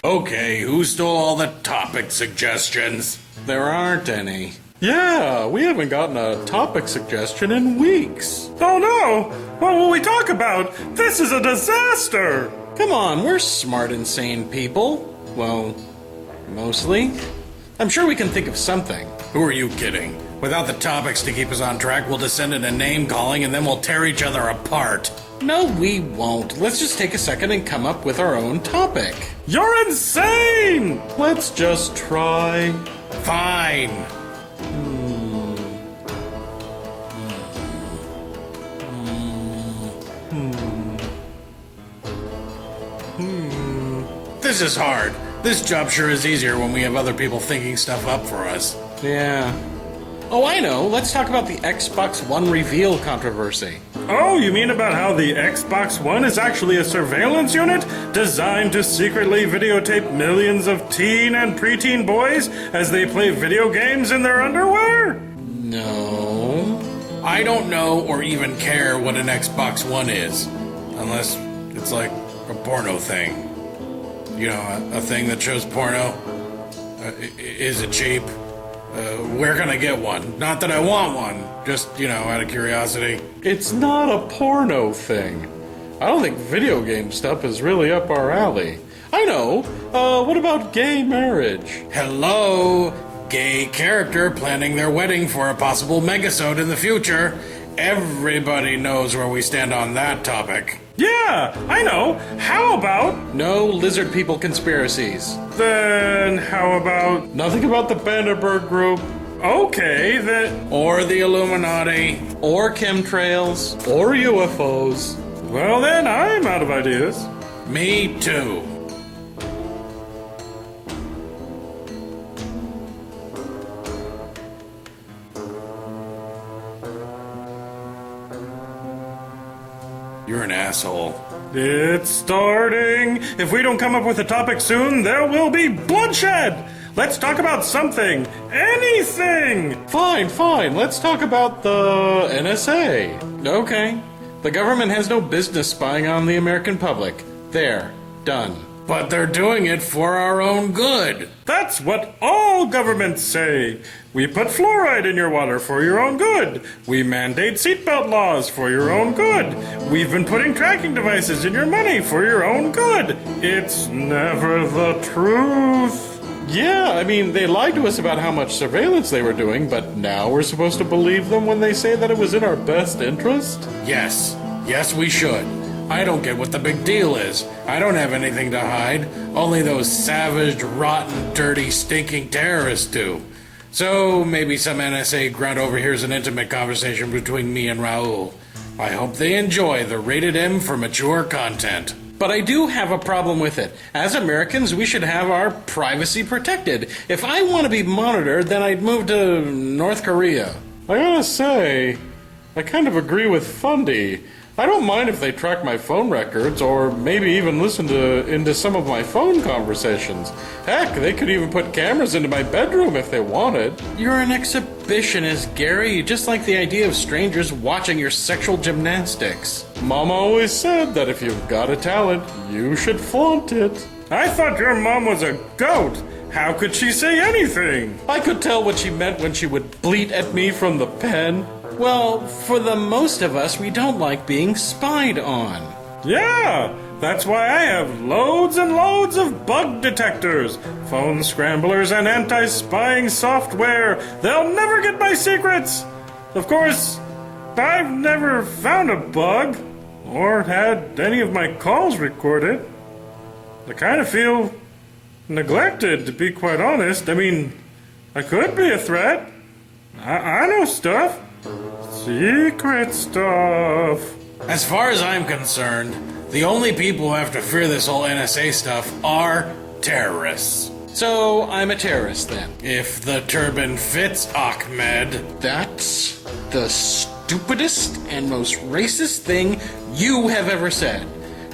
Okay, who stole all the topic suggestions? There aren't any. Yeah, we haven't gotten a topic suggestion in weeks. Oh no! What will we talk about? This is a disaster! Come on, we're smart and sane people. Well, mostly. I'm sure we can think of something. Who are you kidding? Without the topics to keep us on track, we'll descend into name-calling and then we'll tear each other apart. No, we won't. Let's just take a second and come up with our own topic. You're insane! Let's just try. Fine. This is hard. This job sure is easier when we have other people thinking stuff up for us. Yeah. Oh, I know. Let's talk about the Xbox One reveal controversy. Oh, you mean about how the Xbox One is actually a surveillance unit designed to secretly videotape millions of teen and preteen boys as they play video games in their underwear? No. I don't know or even care what an Xbox One is. Unless it's like a porno thing. You know, a thing that shows porno. Is it cheap? Where can I get one? Not that I want one, just, out of curiosity. It's not a porno thing. I don't think video game stuff is really up our alley. I know. What about gay marriage? Hello? Gay character planning their wedding for a possible megasode in the future. Everybody knows where we stand on that topic. Yeah, I know. How about... No lizard people conspiracies. Then how about... Nothing about the Vanderberg group. Okay, then... Or the Illuminati. Or chemtrails. Or UFOs. Well then, I'm out of ideas. Me too. You're an asshole. It's starting. If we don't come up with a topic soon, there will be bloodshed. Let's talk about something. Anything. Fine. Let's talk about the NSA. Okay. The government has no business spying on the American public. There. Done. But they're doing it for our own good. That's what all governments say. We put fluoride in your water for your own good. We mandate seatbelt laws for your own good. We've been putting tracking devices in your money for your own good. It's never the truth. Yeah, I mean, they lied to us about how much surveillance they were doing, but now we're supposed to believe them when they say that it was in our best interest? Yes, we should. I don't get what the big deal is. I don't have anything to hide. Only those savage, rotten, dirty, stinking terrorists do. So maybe some NSA grunt overhears an intimate conversation between me and Rael. I hope they enjoy the rated M for mature content. But I do have a problem with it. As Americans, we should have our privacy protected. If I want to be monitored, then I'd move to North Korea. I gotta say, I kind of agree with Fundy. I don't mind if they track my phone records, or maybe even listen into some of my phone conversations. Heck, they could even put cameras into my bedroom if they wanted. You're an exhibitionist, Gary. You just like the idea of strangers watching your sexual gymnastics. Mom always said that if you've got a talent, you should flaunt it. I thought your mom was a goat. How could she say anything? I could tell what she meant when she would bleat at me from the pen. Well, for the most of us, we don't like being spied on. Yeah, that's why I have loads and loads of bug detectors, phone scramblers, and anti-spying software. They'll never get my secrets. Of course, I've never found a bug or had any of my calls recorded. I kind of feel neglected, to be quite honest. I mean, I could be a threat. I know stuff. Secret stuff. As far as I'm concerned, the only people who have to fear this whole NSA stuff are terrorists. So, I'm a terrorist then. If the turban fits, Ahmed. That's the stupidest and most racist thing you have ever said.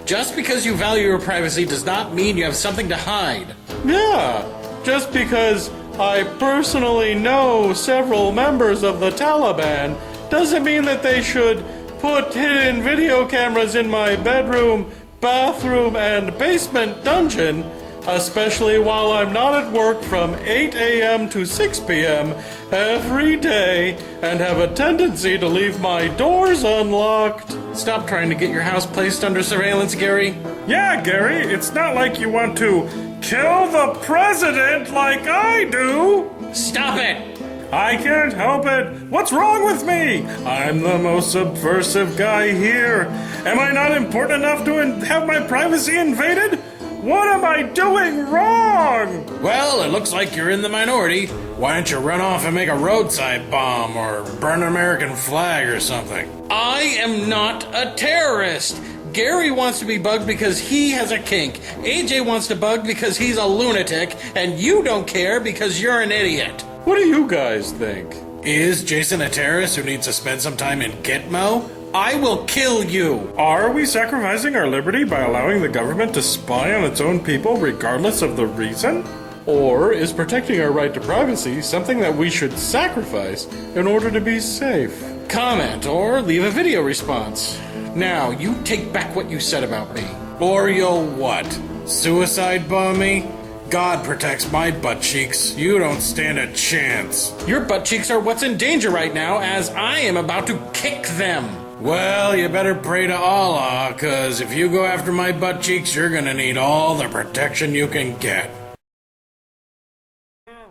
Just because you value your privacy does not mean you have something to hide. Yeah, just because I personally know several members of the Taliban doesn't mean that they should put hidden video cameras in my bedroom, bathroom, and basement dungeon especially while I'm not at work from 8 a.m. to 6 p.m. every day and have a tendency to leave my doors unlocked. Stop trying to get your house placed under surveillance, Gary. Yeah, Gary, it's not like you want to kill the president like I do. Stop it! I can't help it. What's wrong with me? I'm the most subversive guy here. Am I not important enough to have my privacy invaded? What am I doing wrong? Well, it looks like you're in the minority. Why don't you run off and make a roadside bomb or burn an American flag or something? I am not a terrorist. Gary wants to be bugged because he has a kink. AJ wants to bug because he's a lunatic. And you don't care because you're an idiot. What do you guys think? Is Jason a terrorist who needs to spend some time in Gitmo? I will kill you! Are we sacrificing our liberty by allowing the government to spy on its own people regardless of the reason? Or is protecting our right to privacy something that we should sacrifice in order to be safe? Comment or leave a video response. Now, you take back what you said about me. Or you'll what? Suicide bomb me? God protects my butt cheeks. You don't stand a chance. Your butt cheeks are what's in danger right now, as I am about to kick them. Well, you better pray to Allah, cause if you go after my butt cheeks, you're gonna need all the protection you can get.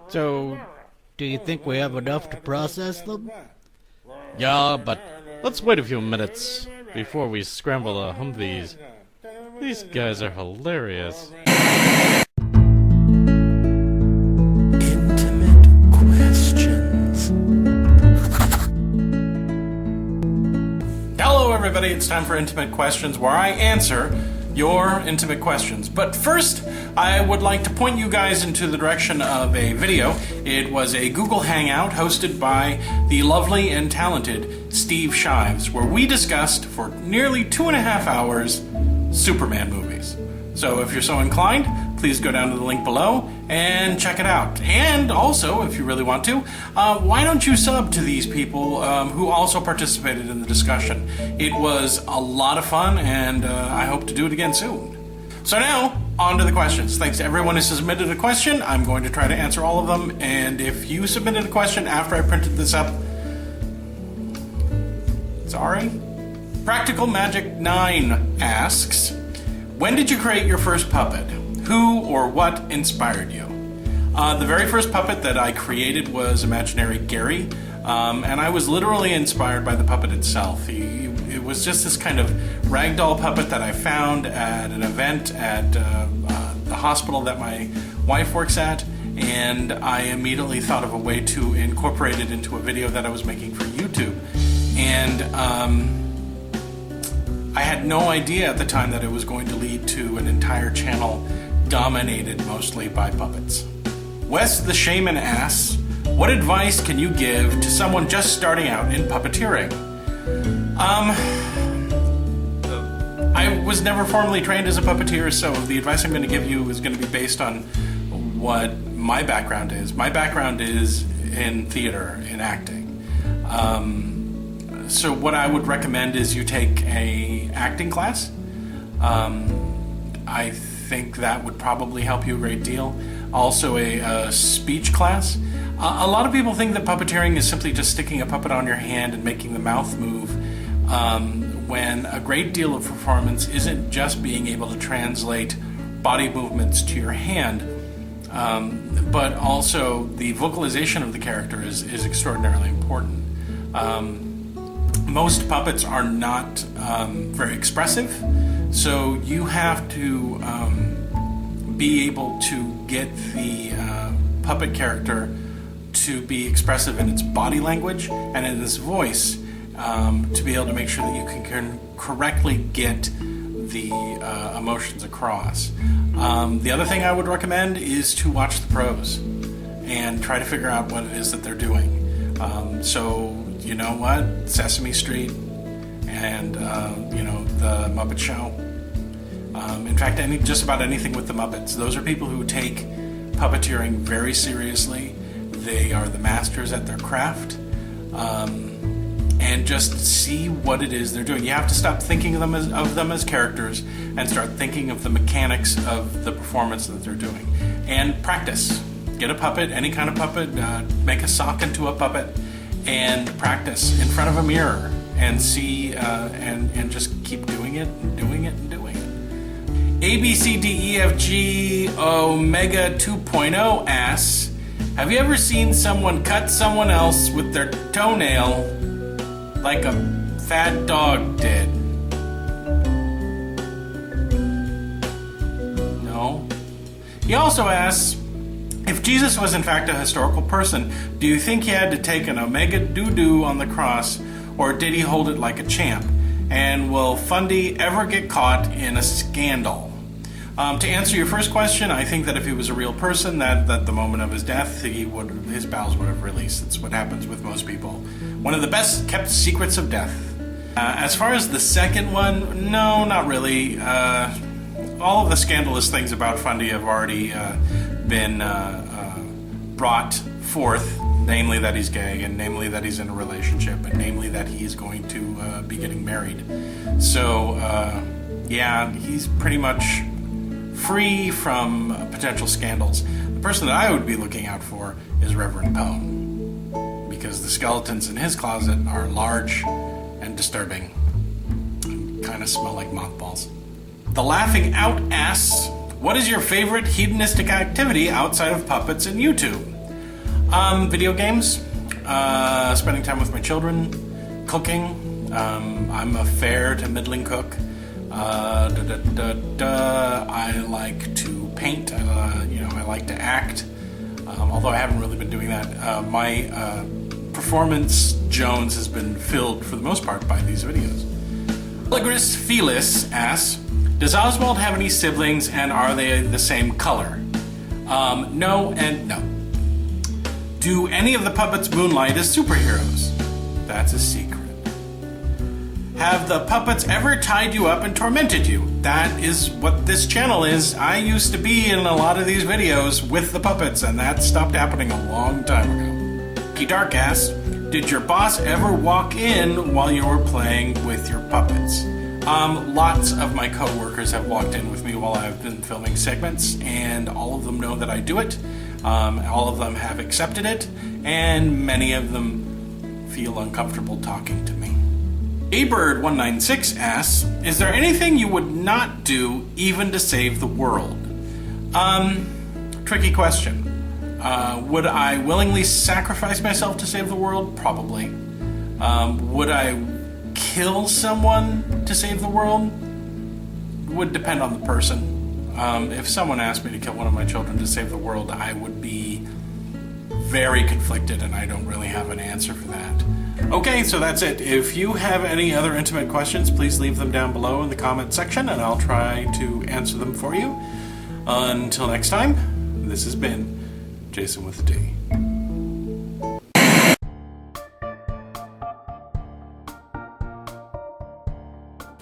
So, do you think we have enough to process them? Yeah, but let's wait a few minutes before we scramble the Humvees. These guys are hilarious. Hello everybody, it's time for Intimate Questions, where I answer your intimate questions. But first, I would like to point you guys into the direction of a video. It was a Google Hangout hosted by the lovely and talented Steve Shives, where we discussed for nearly 2.5 hours Superman movies. So if you're so inclined, please go down to the link below and check it out. And also, if you really want to, why don't you sub to these people who also participated in the discussion? It was a lot of fun, and I hope to do it again soon. So now, on to the questions. Thanks to everyone who submitted a question. I'm going to try to answer all of them, and if you submitted a question after I printed this up, sorry. Practical Magic 9 asks, when did you create your first puppet? Who or what inspired you? The very first puppet that I created was Imaginary Gary, and I was literally inspired by the puppet itself. It was just this kind of ragdoll puppet that I found at an event at the hospital that my wife works at, and I immediately thought of a way to incorporate it into a video that I was making for YouTube. And I had no idea at the time that it was going to lead to an entire channel dominated mostly by puppets. Wes the Shaman asks, what advice can you give to someone just starting out in puppeteering? I was never formally trained as a puppeteer, so the advice I'm going to give you is going to be based on what my background is. My background is in theater, in acting. So what I would recommend is you take a acting class. I think that would probably help you a great deal. Also a speech class. A lot of people think that puppeteering is simply just sticking a puppet on your hand and making the mouth move, when a great deal of performance isn't just being able to translate body movements to your hand, but also the vocalization of the character is extraordinarily important. Most puppets are not very expressive, so you have to be able to get the puppet character to be expressive in its body language and in its voice, to be able to make sure that you can correctly get the emotions across. The other thing I would recommend is to watch the pros and try to figure out what it is that they're doing. So, you know what? Sesame Street and, the Muppet Show. In fact, just about anything with the Muppets. Those are people who take puppeteering very seriously. They are the masters at their craft. and just see what it is they're doing. You have to stop thinking of them as characters and start thinking of the mechanics of the performance that they're doing. And practice. Get a puppet, any kind of puppet, make a sock into a puppet, and practice in front of a mirror and see, and just keep doing it, and doing it, and doing it. ABCDEFG Omega 2.0 asks, have you ever seen someone cut someone else with their toenail like a fat dog did? No. He also asks, if Jesus was in fact a historical person, do you think he had to take an omega doo-doo on the cross, or did he hold it like a champ? And will Fundy ever get caught in a scandal? To answer your first question, I think that if he was a real person, that the moment of his death, his bowels would have released. That's what happens with most people. One of the best kept secrets of death. As far as the second one, no, not really. All of the scandalous things about Fundy have already been brought forth, namely that he's gay, and namely that he's in a relationship, and namely that he's going to be getting married. So, yeah, he's pretty much free from potential scandals. The person that I would be looking out for is Reverend Pwned, because the skeletons in his closet are large and disturbing and kind of smell like mothballs. The Laughing Out asks, what is your favorite hedonistic activity outside of puppets and YouTube? Video games, spending time with my children, cooking. I'm a fair to middling cook. I like to paint. I like to act. Although I haven't really been doing that. My performance Jones has been filled for the most part by these videos. Ligris Felis asks, does Oswald have any siblings, and are they the same color? No and no. Do any of the puppets moonlight as superheroes? That's a secret. Have the puppets ever tied you up and tormented you? That is what this channel is. I used to be in a lot of these videos with the puppets, and that stopped happening a long time ago. Key Dark asks, did your boss ever walk in while you were playing with your puppets? Lots of my co-workers have walked in with me while I've been filming segments, and all of them know that I do it. All of them have accepted it, and many of them feel uncomfortable talking to me. Abird196 asks, is there anything you would not do even to save the world? Tricky question. Would I willingly sacrifice myself to save the world? Probably. Would I kill someone to save the world? Would depend on the person. If someone asked me to kill one of my children to save the world, I would be very conflicted, and I don't really have an answer for that. Okay, so that's it. If you have any other intimate questions, please leave them down below in the comment section, and I'll try to answer them for you. Until next time, this has been Jason with a D.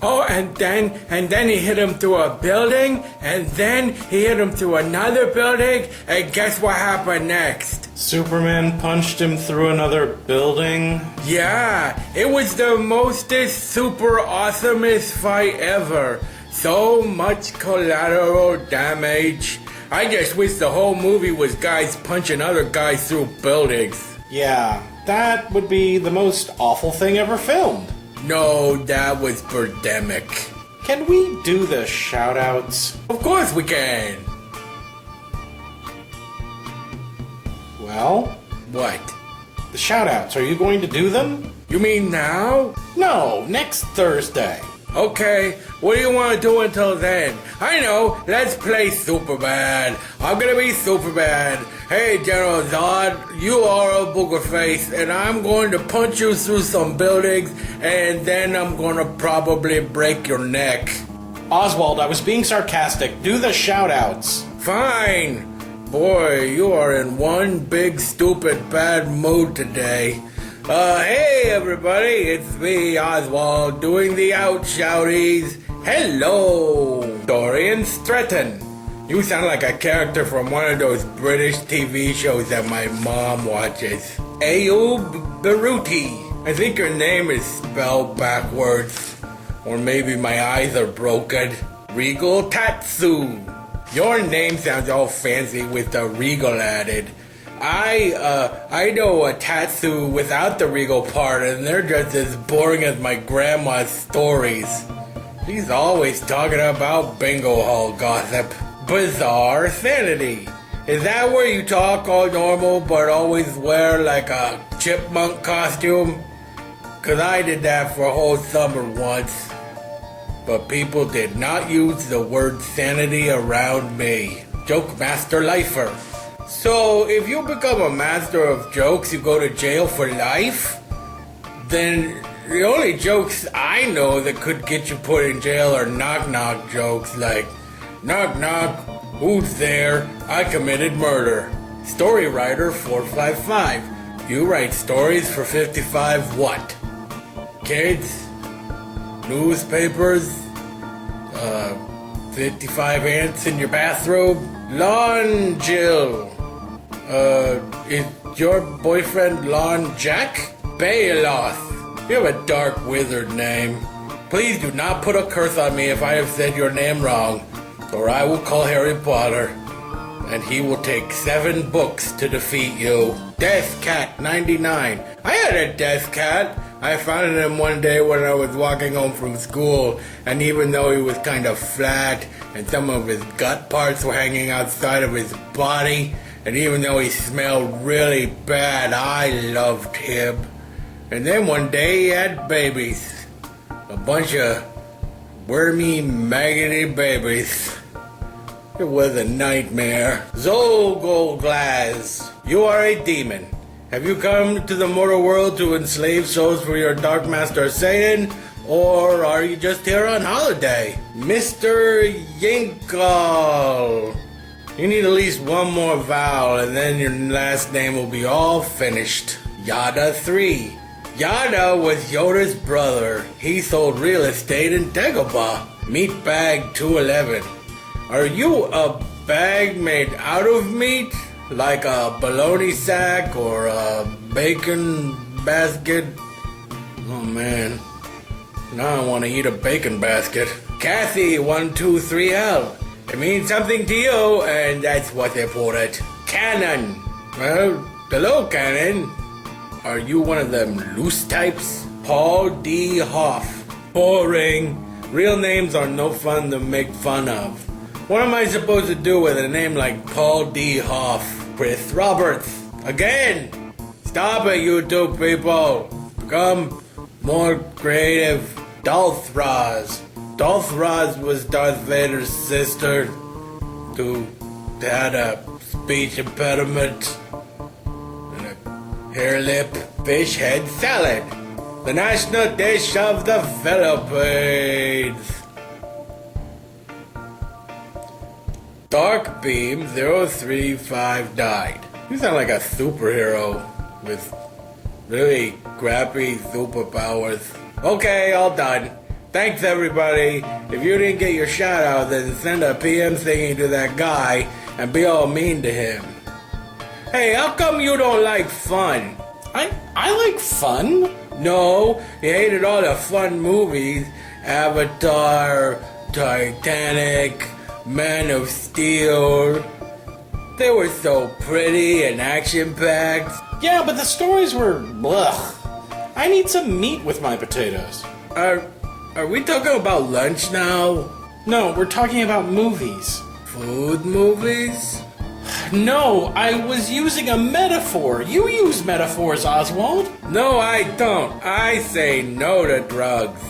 Oh, and then he hit him through a building, and then he hit him through another building, and guess what happened next? Superman punched him through another building? Yeah, it was the mostest super awesomest fight ever. So much collateral damage. I just wish the whole movie was guys punching other guys through buildings. Yeah, that would be the most awful thing ever filmed. No, that was Birdemic. Can we do the shoutouts? Of course we can. Well, What? the shoutouts, are you going to do them? You mean now? No, next Thursday. Okay, what do you want to do until then? I know, let's play Superbad. I'm gonna be Superbad. Hey, General Zod, you are a booger face, and I'm going to punch you through some buildings, and then I'm gonna probably break your neck. Oswald, I was being sarcastic. Do the shoutouts. Fine. Boy, you are in one big, stupid, bad mood today. Hey everybody, it's me, Oswald, doing the out-shouties. Hello, Dorian Stretton. You sound like a character from one of those British TV shows that my mom watches. Ayub Baruti. I think your name is spelled backwards. Or maybe my eyes are broken. Regal Tatsu. Your name sounds all fancy with the Regal added. I know a Tatsu without the Regal part, and they're just as boring as my grandma's stories. She's always talking about bingo hall gossip. Bizarre sanity. Is that where you talk all normal but always wear like a chipmunk costume? 'Cause I did that for a whole summer once. But people did not use the word sanity around me. Joke master lifer. So if you become a master of jokes, you go to jail for life? Then the only jokes I know that could get you put in jail are knock-knock jokes like, knock knock, who's there? I committed murder. Story writer 455. You write stories for 55 what? Kids? Newspapers? 55 ants in your bathrobe? Lawn Jill. Is your boyfriend Lon Jack? Bialik. You have a dark wizard name. Please do not put a curse on me if I have said your name wrong, or I will call Harry Potter, and he will take 7 books to defeat you. Death Cat 99. I had a death cat. I found him one day when I was walking home from school, and even though he was kind of flat, and some of his gut parts were hanging outside of his body, and even though he smelled really bad, I loved him. And then one day he had babies. A bunch of wormy, maggoty babies. It was a nightmare. Zolgolglaz, you are a demon. Have you come to the mortal world to enslave souls for your Dark Master Satan? Or are you just here on holiday? Mr. Yinkle. You need at least one more vowel, and then your last name will be all finished. Yada 3. Yada was Yoda's brother. He sold real estate in Dagobah. Meatbag 211. Are you a bag made out of meat? Like a bologna sack or a bacon basket? Oh man. Now I want to eat a bacon basket. Kathy 123L. It means something to you, and that's what's important. Cannon. Well, hello, Cannon. Are you one of them loose types? Paul D. Hoff. Boring. Real names are no fun to make fun of. What am I supposed to do with a name like Paul D. Hoff? Chris Roberts. Again. Stop it, you two people. Become more creative. Dalthraz. Dalthraz was Darth Vader's sister who had a speech impediment and a hair lip. Fish head salad. The national dish of the Philippines. Dark Beam 035 died. You sound like a superhero with really crappy superpowers. Okay, all done. Thanks everybody. If you didn't get your shout out, then send a PM thingy to that guy and be all mean to him. Hey, how come you don't like fun? I like fun. No, you hated all the fun movies. Avatar, Titanic, Man of Steel. They were so pretty and action-packed. Yeah, but the stories were blech. I need some meat with my potatoes. Are we talking about lunch now? No, we're talking about movies. Food movies? No, I was using a metaphor. You use metaphors, Oswald. No, I don't. I say no to drugs.